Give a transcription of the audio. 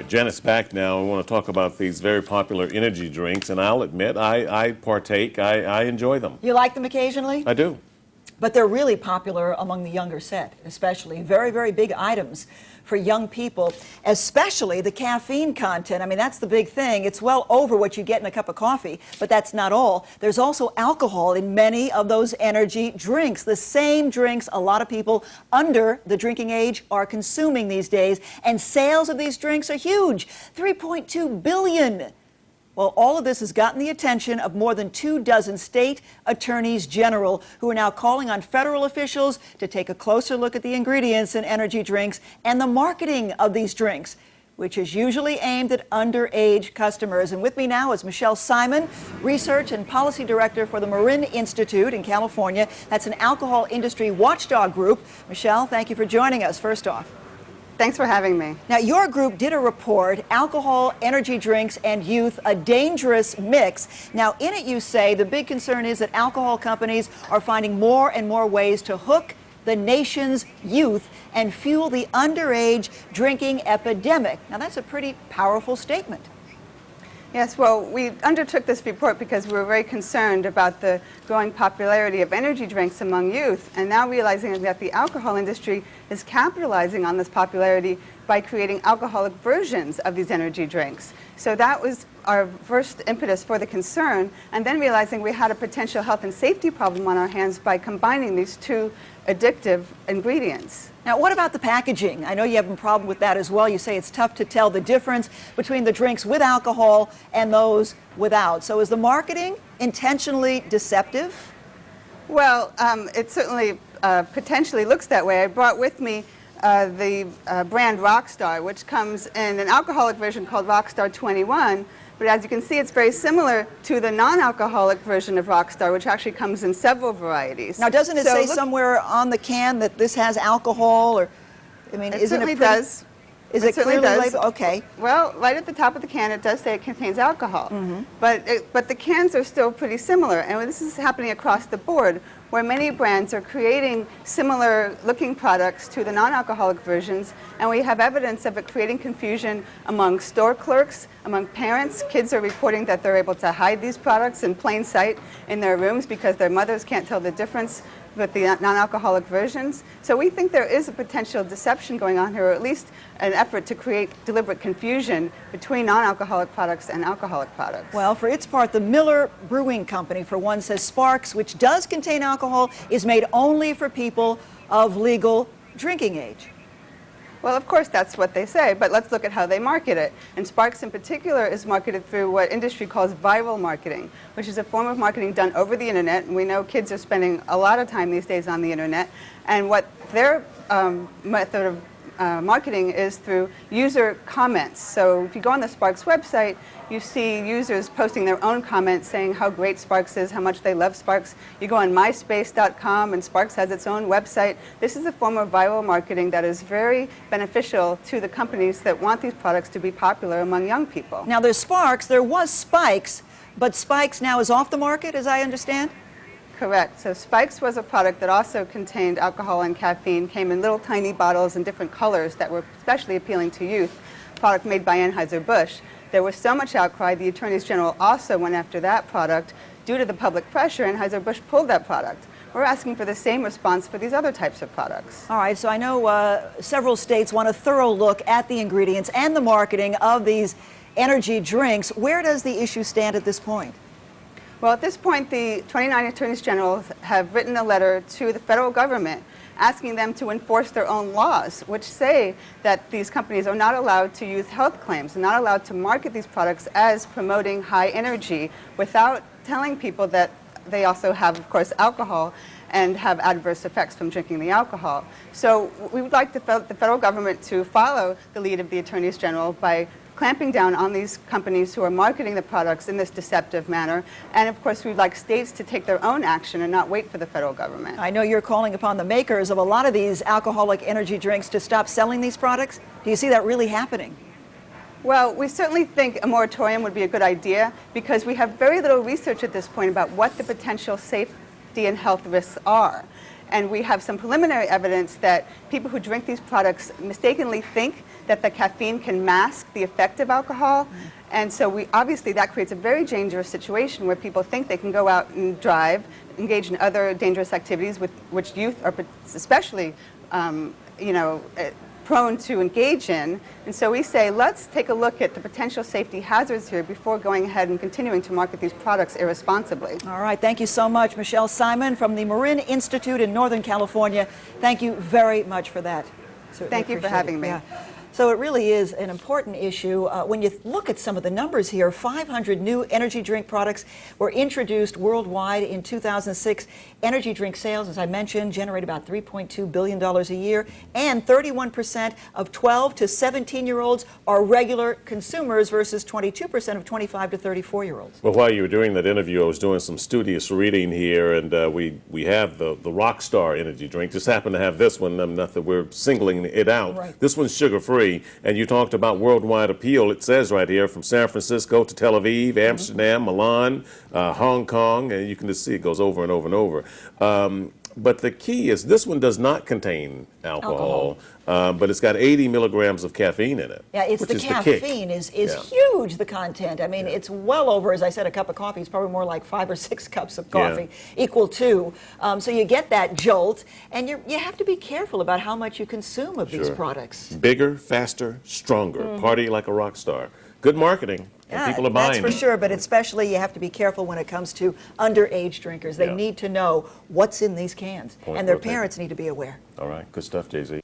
right, Janet's back now. I want to talk about these very popular energy drinks, and I'll admit I partake. I enjoy them. You like them occasionally? I do. But they're really popular among the younger set, especially. Very, very big items for young people, especially the caffeine content. I mean, that's the big thing. It's well over what you get in a cup of coffee, but that's not all. There's also alcohol in many of those energy drinks, the same drinks a lot of people under the drinking age are consuming these days, and sales of these drinks are huge, 3.2 billion. Well, all of this has gotten the attention of more than 24 state attorneys general who are now calling on federal officials to take a closer look at the ingredients in energy drinks and the marketing of these drinks, which is usually aimed at underage customers. And with me now is Michelle Simon, Research and Policy Director for the Marin Institute in California. That's an alcohol industry watchdog group. Michelle, thank you for joining us, first off. Thanks for having me. Now, your group did a report, Alcohol, Energy Drinks, and Youth, a Dangerous Mix. Now, in it you say the big concern is that alcohol companies are finding more and more ways to hook the nation's youth and fuel the underage drinking epidemic. Now, that's a pretty powerful statement. Yes, well, we undertook this report because we were very concerned about the growing popularity of energy drinks among youth, and now realizing that the alcohol industry is capitalizing on this popularity by creating alcoholic versions of these energy drinks. So that was our first impetus for the concern, and then realizing we had a potential health and safety problem on our hands by combining these two addictive ingredients. Now, what about the packaging? I know you have a problem with that as well. You say it's tough to tell the difference between the drinks with alcohol and those without. So is the marketing intentionally deceptive? Well, it certainly potentially looks that way. I brought with me the brand Rockstar, which comes in an alcoholic version called Rockstar 21. But as you can see, it's very similar to the non-alcoholic version of Rockstar, which actually comes in several varieties. Now, doesn't it say somewhere on the can that this has alcohol? Or, I mean, it certainly does. Is it clearly labeled? Okay. Well, right at the top of the can, it does say it contains alcohol. Mm-hmm. But the cans are still pretty similar, and this is happening across the board, where many brands are creating similar-looking products to the non-alcoholic versions, and we have evidence of it creating confusion among store clerks, among parents. Kids are reporting that they're able to hide these products in plain sight in their rooms because their mothers can't tell the difference with the non-alcoholic versions. So we think there is a potential deception going on here, or at least an effort to create deliberate confusion between non-alcoholic products and alcoholic products. Well, for its part, the Miller Brewing Company, for one, says Sparks, which does contain alcohol, is made only for people of legal drinking age. Well, of course, that's what they say, but let's look at how they market it. And Sparks in particular is marketed through what industry calls viral marketing, which is a form of marketing done over the internet. And we know kids are spending a lot of time these days on the internet. And what their method of marketing is through user comments. So if you go on the Sparks website, you see users posting their own comments saying how great Sparks is, how much they love Sparks. You go on myspace.com and Sparks has its own website. This is a form of viral marketing that is very beneficial to the companies that want these products to be popular among young people. Now there's Sparks, there was Spikes, but Spikes now is off the market, as I understand? Correct. So Spikes was a product that also contained alcohol and caffeine, came in little tiny bottles in different colors that were especially appealing to youth, a product made by Anheuser-Busch. There was so much outcry, the attorneys general also went after that product. Due to the public pressure, Anheuser-Busch pulled that product. We're asking for the same response for these other types of products. All right, so I know several states want a thorough look at the ingredients and the marketing of these energy drinks. Where does the issue stand at this point? Well, at this point, the 29 attorneys general have written a letter to the federal government asking them to enforce their own laws, which say that these companies are not allowed to use health claims, and not allowed to market these products as promoting high energy without telling people that they also have, of course, alcohol and have adverse effects from drinking the alcohol. So we would like the federal government to follow the lead of the attorneys general by clamping down on these companies who are marketing the products in this deceptive manner. And of course, we'd like states to take their own action and not wait for the federal government. I know you're calling upon the makers of a lot of these alcoholic energy drinks to stop selling these products. Do you see that really happening? Well, we certainly think a moratorium would be a good idea because we have very little research at this point about what the potential safety and health risks are. And we have some preliminary evidence that people who drink these products mistakenly think that the caffeine can mask the effect of alcohol. And so obviously that creates a very dangerous situation where people think they can go out and drive, engage in other dangerous activities with which youth are especially prone to engage in. And so we say, let's take a look at the potential safety hazards here before going ahead and continuing to market these products irresponsibly. All right, thank you so much, Michelle Simon from the Marin Institute in Northern California. Thank you very much for that. Thank you for having me. Yeah. So it really is an important issue. When you look at some of the numbers here, 500 new energy drink products were introduced worldwide in 2006. Energy drink sales, as I mentioned, generate about $3.2 billion a year, and 31% of 12 to 17-year-olds are regular consumers versus 22% of 25 to 34-year-olds. Well, while you were doing that interview, I was doing some studious reading here, and we have the Rockstar energy drink. Just happen to have this one, not that we're singling it out. Right. This one's sugar-free. And you talked about worldwide appeal. It says right here from San Francisco to Tel Aviv, Amsterdam, Milan, Hong Kong, and you can just see it goes over and over and over. But the key is this one does not contain alcohol. But it's got 80 milligrams of caffeine in it. Yeah, it's the caffeine is huge, the content. I mean, it's well over, as I said, a cup of coffee. It's probably more like 5 or 6 cups of coffee, equal to. So you get that jolt, and you have to be careful about how much you consume of these products. Bigger, faster, stronger. Party like a rock star. Good marketing. And people are buying that's for sure, but especially you have to be careful when it comes to underage drinkers. They need to know what's in these cans, and their parents need to be aware. All right, good stuff, Jay-Z.